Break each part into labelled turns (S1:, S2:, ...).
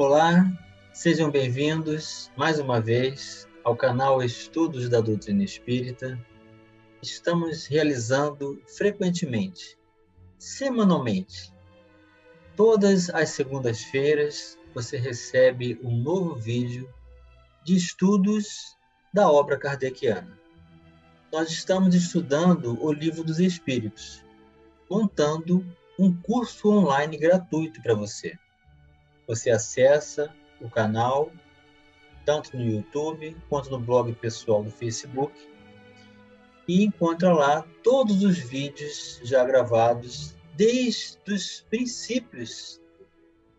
S1: Olá, sejam bem-vindos mais uma vez ao canal Estudos da Doutrina Espírita. Estamos realizando frequentemente, semanalmente. Todas as segundas-feiras você recebe um novo vídeo de estudos da obra kardeciana. Nós estamos estudando o Livro dos Espíritos, montando um curso online gratuito para você. Você acessa o canal, tanto no YouTube quanto no blog pessoal do Facebook, e encontra lá todos os vídeos já gravados desde os princípios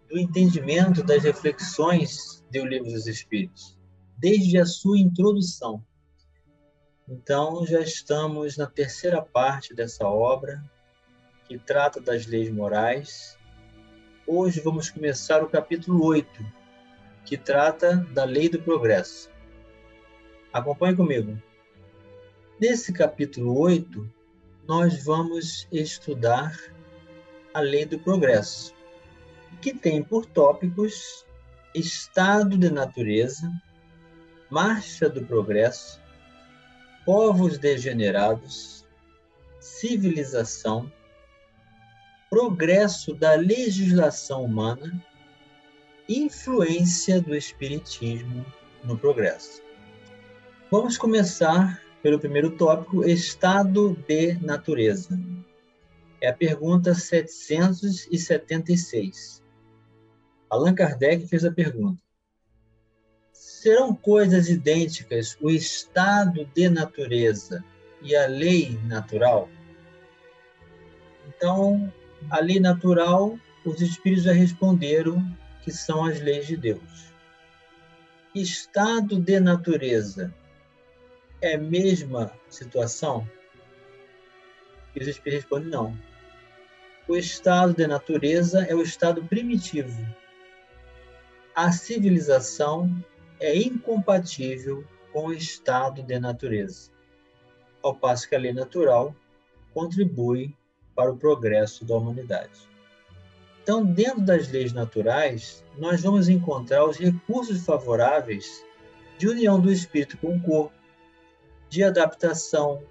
S1: do entendimento das reflexões do Livro dos Espíritos, desde a sua introdução. Então, já estamos na terceira parte dessa obra, que trata das leis morais. Hoje vamos começar o capítulo 8, que trata da lei do progresso. Acompanhe comigo. Nesse capítulo 8, nós vamos estudar a lei do progresso, que tem por tópicos estado de natureza, marcha do progresso, povos degenerados, civilização, progresso da legislação humana, influência do espiritismo no progresso. Vamos começar pelo primeiro tópico, estado de natureza. É a pergunta 776. Allan Kardec fez a pergunta: serão coisas idênticas o estado de natureza e a lei natural? Então, a lei natural, os espíritos já responderam que são as leis de Deus. Estado de natureza é a mesma situação? E os espíritos respondem não. O estado de natureza é o estado primitivo. A civilização é incompatível com o estado de natureza, ao passo que a lei natural contribui para o progresso da humanidade. Então, dentro das leis naturais, nós vamos encontrar os recursos favoráveis de união do espírito com o corpo, de adaptação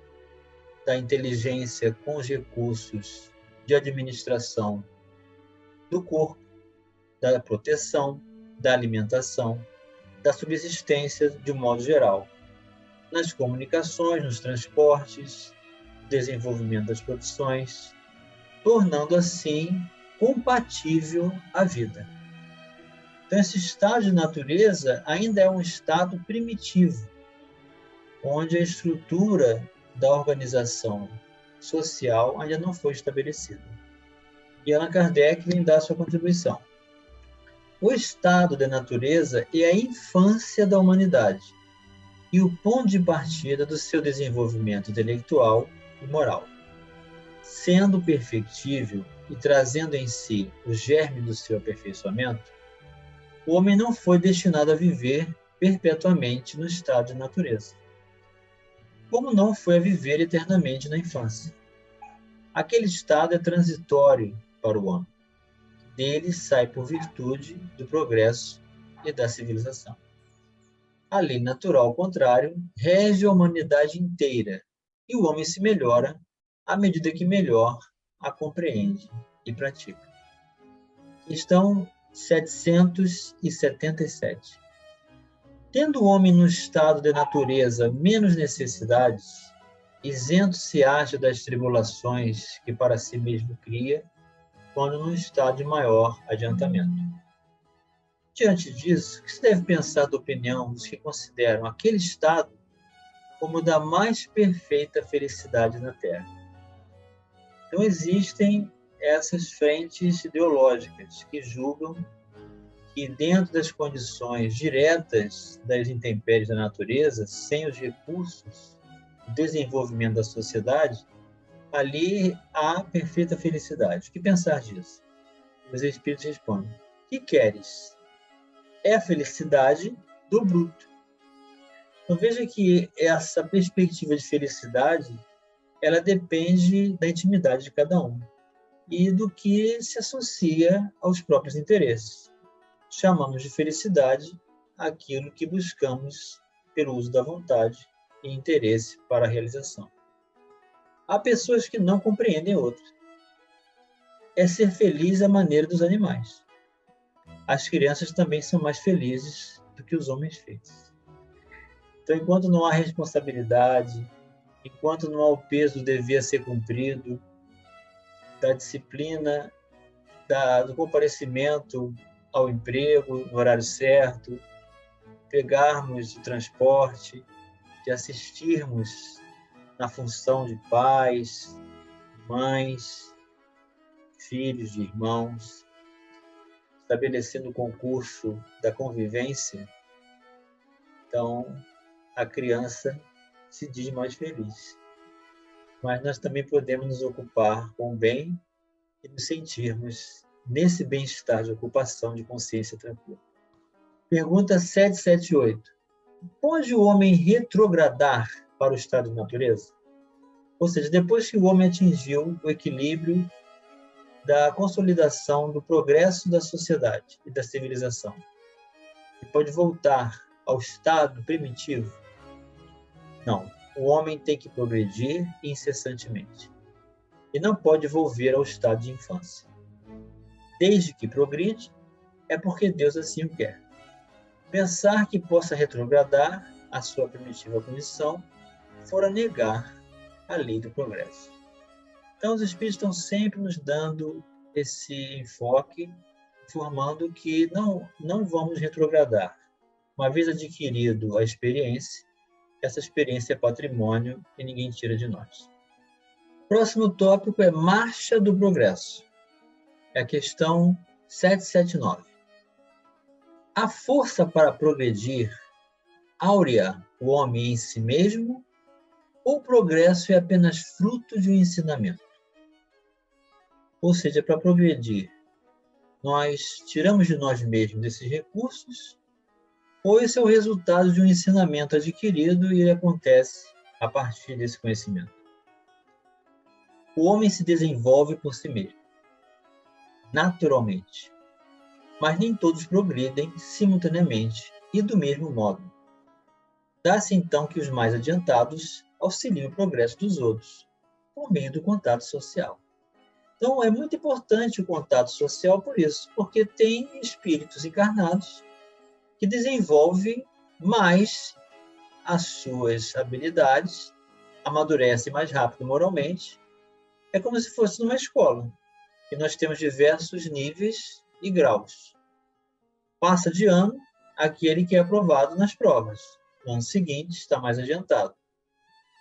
S1: da inteligência com os recursos de administração do corpo, da proteção, da alimentação, da subsistência de um modo geral, nas comunicações, nos transportes, desenvolvimento das produções, tornando assim compatível a vida. Então, esse estado de natureza ainda é um estado primitivo, onde a estrutura da organização social ainda não foi estabelecida. E Allan Kardec vem dar sua contribuição. O estado da natureza é a infância da humanidade e o ponto de partida do seu desenvolvimento intelectual e moral. Sendo perfectível e trazendo em si o germe do seu aperfeiçoamento, o homem não foi destinado a viver perpetuamente no estado de natureza, como não foi a viver eternamente na infância. Aquele estado é transitório para o homem. Dele sai por virtude do progresso e da civilização. A lei natural, ao contrário, rege a humanidade inteira, e o homem se melhora à medida que melhor a compreende e pratica. Questão 777. Tendo o homem no estado de natureza menos necessidades, isento se acha das tribulações que para si mesmo cria, quando num estado de maior adiantamento. Diante disso, o que se deve pensar da opinião dos que consideram aquele estado como da mais perfeita felicidade na Terra? Então, existem essas frentes ideológicas que julgam que, dentro das condições diretas das intempéries da natureza, sem os recursos de desenvolvimento da sociedade, ali há perfeita felicidade. O que pensar disso? Os espíritos respondem: o que queres? É a felicidade do bruto. Então veja que essa perspectiva de felicidade, ela depende da intimidade de cada um e do que se associa aos próprios interesses. chamamos de felicidade aquilo que buscamos pelo uso da vontade e interesse para a realização. Há pessoas que não compreendem outras. É ser feliz à maneira dos animais. As crianças também são mais felizes do que os homens felizes. Então, enquanto não há responsabilidade, enquanto não há o peso do dever a ser cumprido, da disciplina, do comparecimento ao emprego no horário certo, pegarmos o transporte, de assistirmos na função de pais, mães, filhos, de irmãos, estabelecendo o concurso da convivência, então a criança se diz mais feliz. Mas nós também podemos nos ocupar com o bem e nos sentirmos nesse bem-estar de ocupação de consciência tranquila. Pergunta 778. Pode o homem retrogradar para o estado de natureza? Ou seja, depois que o homem atingiu o equilíbrio da consolidação do progresso da sociedade e da civilização, ele pode voltar ao estado primitivo? Não. O homem tem que progredir incessantemente. E não pode volver ao estado de infância. Desde que progride, é porque Deus assim o quer. Pensar que possa retrogradar a sua primitiva condição fora negar a lei do progresso. Então, os Espíritos estão sempre nos dando esse enfoque, informando que não vamos retrogradar. Uma vez adquirido a experiência, essa experiência é patrimônio e ninguém tira de nós. Próximo tópico é marcha do progresso. É a questão 779. A força para progredir áurea o homem em si mesmo, ou o progresso é apenas fruto de um ensinamento? Ou seja, para progredir, nós tiramos de nós mesmos esses recursos, ou esse é o resultado de um ensinamento adquirido e ele acontece a partir desse conhecimento? O homem se desenvolve por si mesmo, naturalmente, mas nem todos progridem simultaneamente e do mesmo modo. Dá-se então que os mais adiantados auxiliem o progresso dos outros, por meio do contato social. Então, é muito importante o contato social por isso, porque tem espíritos encarnados que desenvolvem mais as suas habilidades, amadurecem mais rápido moralmente. É como se fosse numa escola, e nós temos diversos níveis e graus. Passa de ano aquele que é aprovado nas provas. No ano seguinte está mais adiantado.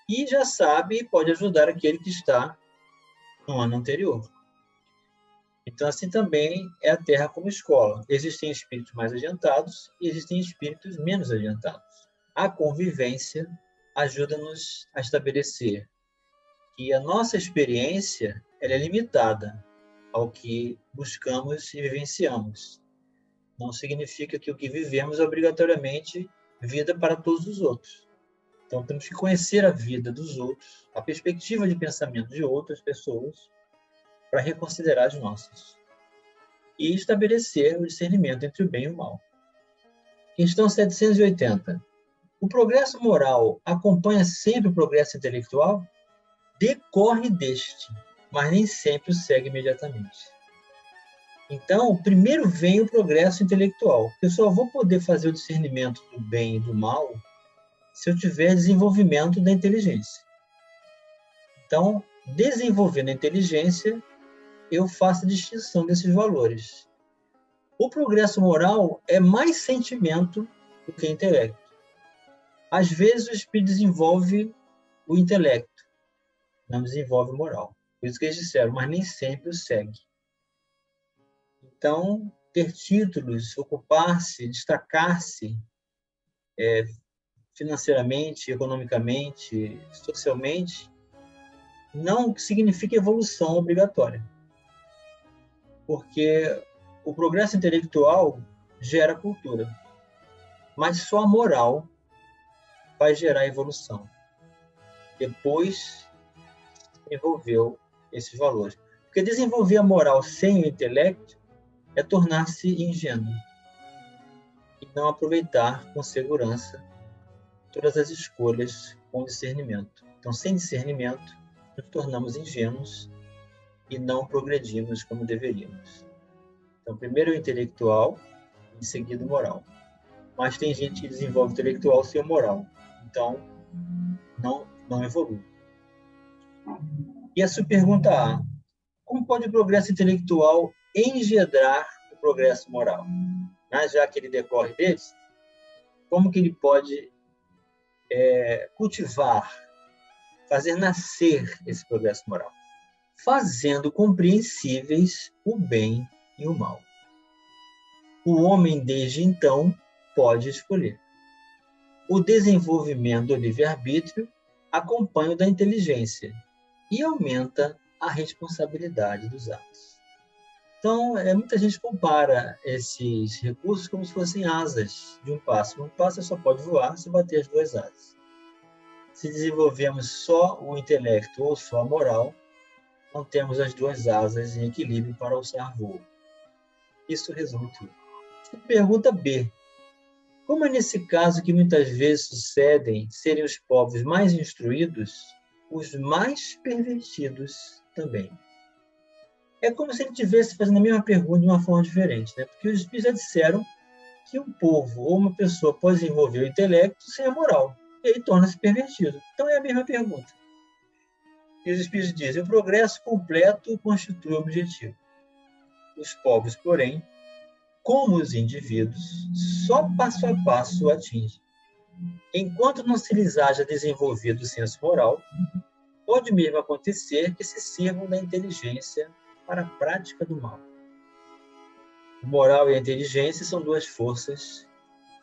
S1: E já sabe e pode ajudar aquele que está no ano anterior. Então, assim também é a Terra como escola. Existem espíritos mais adiantados e existem espíritos menos adiantados. A convivência ajuda-nos a estabelecer que a nossa experiência ela é limitada ao que buscamos e vivenciamos. Não significa que o que vivemos é obrigatoriamente vida para todos os outros. Então, temos que conhecer a vida dos outros, a perspectiva de pensamento de outras pessoas, para reconsiderar as nossas. E estabelecer o discernimento entre o bem e o mal. Questão 780. O progresso moral acompanha sempre o progresso intelectual? Decorre deste, mas nem sempre o segue imediatamente. Então, primeiro vem o progresso intelectual. Eu só vou poder fazer o discernimento do bem e do mal se eu tiver desenvolvimento da inteligência. Então, desenvolvendo a inteligência, eu faço a distinção desses valores. O progresso moral é mais sentimento do que intelecto. Às vezes, o espírito desenvolve o intelecto, não desenvolve o moral. Por isso que eles disseram, mas nem sempre o segue. Então, ter títulos, ocupar-se, destacar-se financeiramente, economicamente, socialmente, não significa evolução obrigatória. Porque o progresso intelectual gera cultura, mas só a moral vai gerar evolução. Depois, desenvolveu esses valores. Porque desenvolver a moral sem o intelecto é tornar-se ingênuo. e não aproveitar com segurança todas as escolhas com discernimento. Então, sem discernimento, nos tornamos ingênuos e não progredimos como deveríamos. Então, primeiro o intelectual, em seguida o moral. Mas tem gente que desenvolve o intelectual sem o moral. Então, não evolui. E a sua pergunta A: como pode o progresso intelectual engendrar o progresso moral? Mas, já que ele decorre deles, como que ele pode cultivar, fazer nascer esse progresso moral? Fazendo compreensíveis o bem e o mal. O homem, desde então, pode escolher. O desenvolvimento do livre-arbítrio acompanha o da inteligência e aumenta a responsabilidade dos atos. Então, muita gente compara esses recursos como se fossem asas de um pássaro. Um pássaro só pode voar se bater as duas asas. Se desenvolvemos só o intelecto ou só a moral, não temos as duas asas em equilíbrio para alçar voo. Isso resume tudo. Pergunta B: como é nesse caso que muitas vezes sucedem serem os povos mais instruídos, os mais pervertidos também? É como se ele estivesse fazendo a mesma pergunta de uma forma diferente, né? Porque os espíritos já disseram que um povo ou uma pessoa pode desenvolver o intelecto sem a moral, e aí torna-se pervertido. Então é a mesma pergunta. E os espíritos dizem: o progresso completo constitui o objetivo. Os povos, porém, como os indivíduos, só passo a passo o atingem. Enquanto não se lhes haja desenvolvido o senso moral, pode mesmo acontecer que se sirvam da inteligência para a prática do mal. O moral e a inteligência são duas forças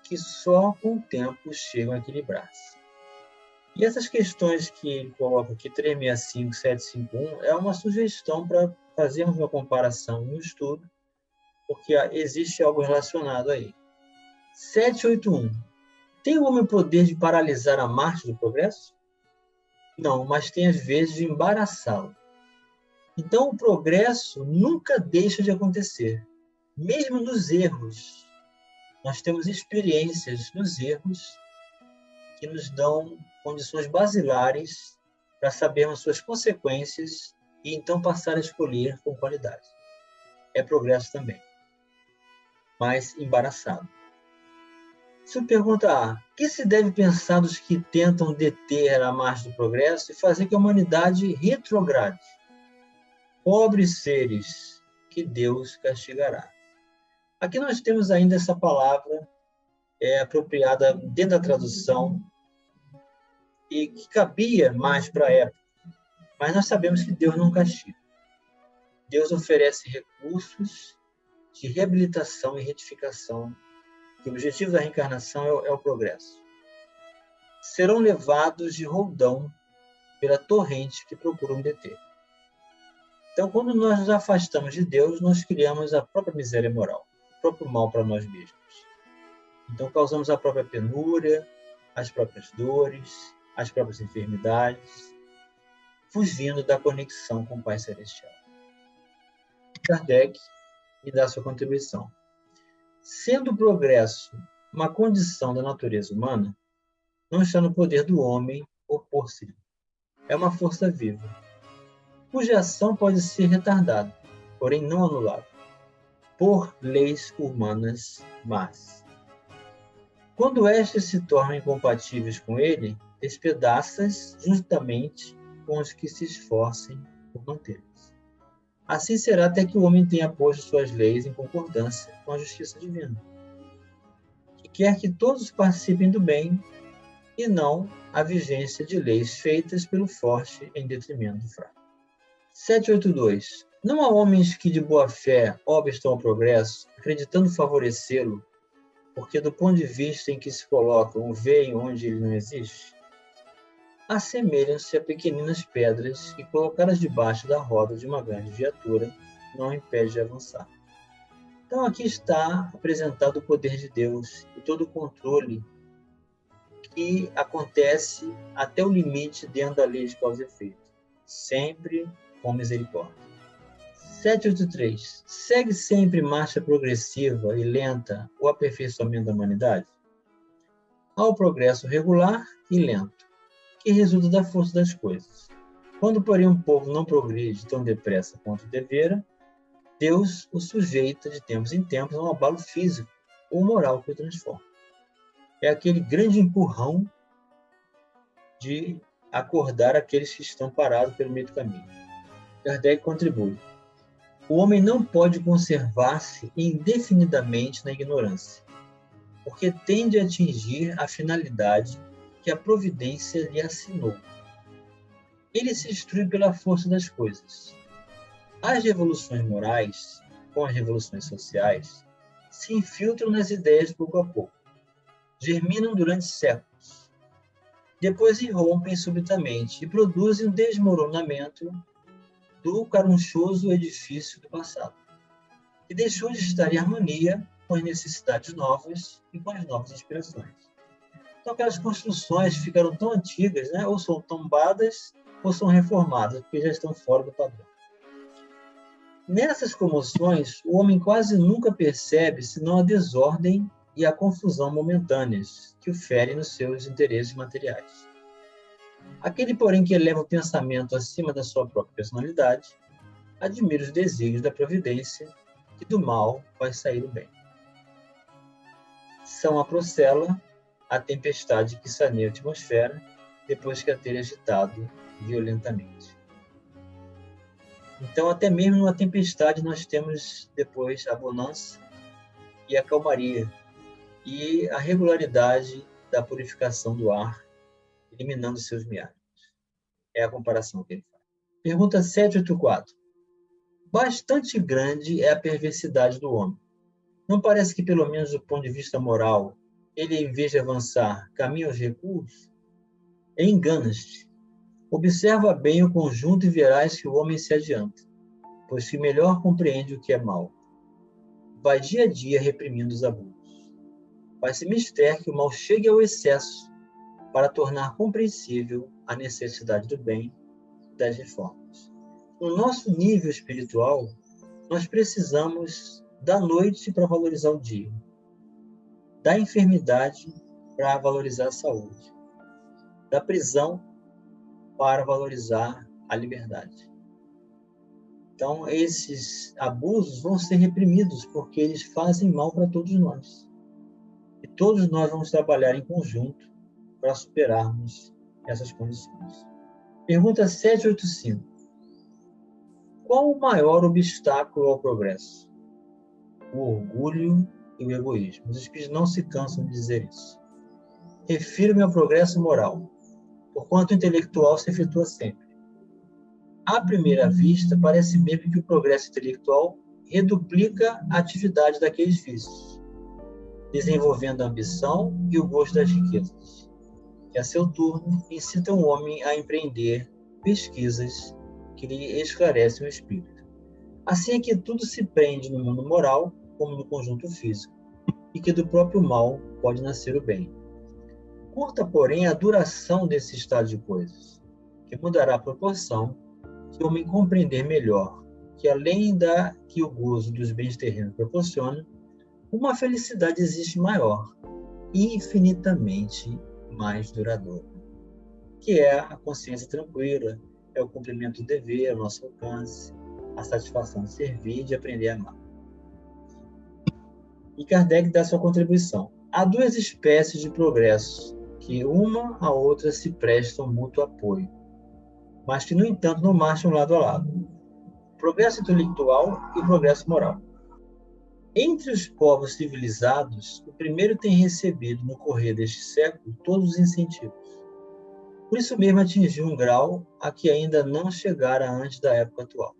S1: que só com o tempo chegam a equilibrar-se. E essas questões que ele coloca aqui, 365, 751, é uma sugestão para fazermos uma comparação no estudo, porque existe algo relacionado aí. 781. Tem o homem o poder de paralisar a marcha do progresso? Não, mas tem às vezes de embaraçá-lo. Então, o progresso nunca deixa de acontecer. Mesmo nos erros, nós temos experiências nos erros que nos dão condições basilares para sabermos suas consequências e então passar a escolher com qualidade. É progresso também, mas embaraçado. Sua pergunta A: que se deve pensar dos que tentam deter a marcha do progresso e fazer que a humanidade retrograde? Pobres seres que Deus castigará. Aqui nós temos ainda essa palavra apropriada dentro da tradução e que cabia mais para a época. Mas nós sabemos que Deus não castiga. Deus oferece recursos de reabilitação e retificação, que o objetivo da reencarnação é o progresso. Serão levados de roldão pela torrente que procuram deter. Então, quando nós nos afastamos de Deus, nós criamos a própria miséria moral, o próprio mal para nós mesmos. Então, causamos a própria penúria, as próprias dores, as próprias enfermidades, fugindo da conexão com o Pai Celestial. Kardec me dá sua contribuição. Sendo o progresso uma condição da natureza humana, não está no poder do homem opor-se. É uma força viva, cuja ação pode ser retardada, porém não anulada, por leis humanas más. Quando estas se tornam incompatíveis com ele, despedaça-as juntamente com os que se esforcem por mantê-las. Assim será até que o homem tenha posto suas leis em concordância com a justiça divina, que quer que todos participem do bem e não a vigência de leis feitas pelo forte em detrimento do fraco. 782. Não há homens que de boa fé obstam ao progresso, acreditando favorecê-lo, porque do ponto de vista em que se colocam, veem onde ele não existe? Assemelham-se a pequeninas pedras que, colocadas debaixo da roda de uma grande viatura, não impede de avançar. Então aqui está apresentado o poder de Deus e todo o controle que acontece até o limite dentro da lei de causa e efeito, sempre com misericórdia. 783. Segue sempre marcha progressiva e lenta o aperfeiçoamento da humanidade? Há o progresso regular e lento, que resulta da força das coisas. Quando, porém, um povo não progride tão depressa quanto devera, Deus o sujeita de tempos em tempos a um abalo físico ou moral que o transforma. É aquele grande empurrão de acordar aqueles que estão parados pelo meio do caminho. Kardec contribui. O homem não pode conservar-se indefinidamente na ignorância, porque tende a atingir a finalidade que a providência lhe assinou. Ele se instrui pela força das coisas. As revoluções morais, com as revoluções sociais, se infiltram nas ideias pouco a pouco, germinam durante séculos, depois irrompem subitamente e produzem um desmoronamento do carunchoso edifício do passado, que deixou de estar em harmonia com as necessidades novas e com as novas inspirações. Então, aquelas construções ficaram tão antigas, né? Ou são tombadas ou são reformadas, porque já estão fora do padrão. Nessas comoções, o homem quase nunca percebe senão a desordem e a confusão momentâneas que o ferem nos seus interesses materiais. Aquele, porém, que eleva o pensamento acima da sua própria personalidade, admira os desígnios da providência, que do mal vai sair o bem. São a procela, a tempestade que saneia a atmosfera, depois que a ter agitado violentamente. Então, até mesmo numa tempestade, nós temos depois a bonança e a calmaria, e a regularidade da purificação do ar, eliminando seus miasmas. É a comparação que ele faz. Pergunta 784. Bastante grande é a perversidade do homem. Não parece que, pelo menos do ponto de vista moral, ele, em vez de avançar, caminha aos recuos? Enganas-te. Observa bem o conjunto e verás que o homem se adianta, pois que melhor compreende o que é mal. Vai dia a dia reprimindo os abusos. Faz-se mister que o mal chegue ao excesso para tornar compreensível a necessidade do bem e das reformas. No nosso nível espiritual, nós precisamos da noite para valorizar o dia, da enfermidade para valorizar a saúde, da prisão para valorizar a liberdade. Então, esses abusos vão ser reprimidos porque eles fazem mal para todos nós. E todos nós vamos trabalhar em conjunto para superarmos essas condições. Pergunta 785. Qual o maior obstáculo ao progresso? O orgulho e o egoísmo. Os espíritos não se cansam de dizer isso. Refiro-me ao progresso moral, porquanto o intelectual se efetua sempre. À primeira vista, parece mesmo que o progresso intelectual reduplica a atividade daqueles vícios, desenvolvendo a ambição e o gosto das riquezas, que, a seu turno, incitam o homem a empreender pesquisas que lhe esclarecem o espírito. Assim é que tudo se prende no mundo moral, como no conjunto físico, e que do próprio mal pode nascer o bem. Curta, porém, a duração desse estado de coisas, que mudará a proporção se o homem compreender melhor que, além da que o gozo dos bens terrenos proporciona, uma felicidade existe maior, infinitamente mais duradoura, que é a consciência tranquila, é o cumprimento do dever ao nosso alcance, a satisfação de servir e de aprender a amar. E Kardec dá sua contribuição. Há duas espécies de progresso, que uma a outra se prestam mútuo apoio, mas que, no entanto, não marcham lado a lado. O progresso intelectual e o progresso moral. Entre os povos civilizados, o primeiro tem recebido, no correr deste século, todos os incentivos. Por isso mesmo atingiu um grau a que ainda não chegara antes da época atual.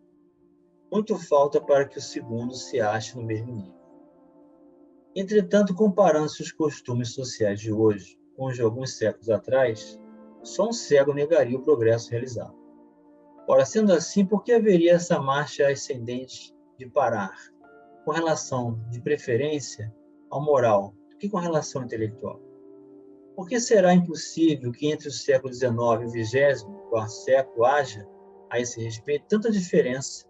S1: Muito falta para que o segundo se ache no mesmo nível. Entretanto, comparando-se os costumes sociais de hoje com os de alguns séculos atrás, só um cego negaria o progresso realizado. Ora, sendo assim, por que haveria essa marcha ascendente de parar, com relação de preferência ao moral, do que com relação ao intelectual? Por que será impossível que entre o século XIX e o 24º século haja, a esse respeito, tanta diferença,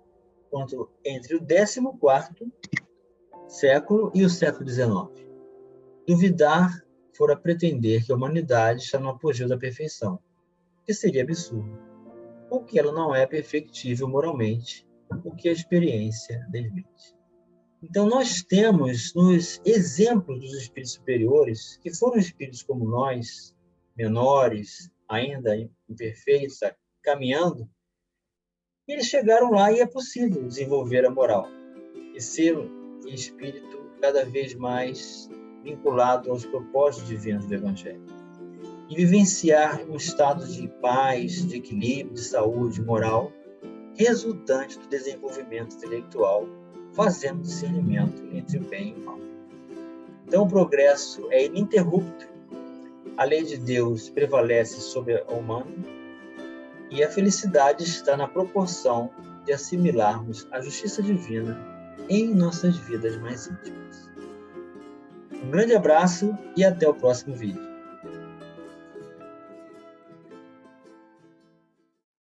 S1: quanto entre o 14º século e o século XIX. Duvidar fora pretender que a humanidade está no apogeu da perfeição, que seria absurdo, ou que ela não é perfectível moralmente, o que a experiência desmente. Então, nós temos nos exemplos dos espíritos superiores, que foram espíritos como nós, menores, ainda imperfeitos, caminhando, e eles chegaram lá e é possível desenvolver a moral e ser um espírito cada vez mais vinculado aos propósitos divinos do Evangelho. E vivenciar um estado de paz, de equilíbrio, de saúde moral, resultante do desenvolvimento intelectual, fazendo discernimento entre o bem e o mal. Então, o progresso é ininterrupto, a lei de Deus prevalece sobre a humana, e a felicidade está na proporção de assimilarmos a justiça divina em nossas vidas mais íntimas. Um grande abraço e até o próximo vídeo.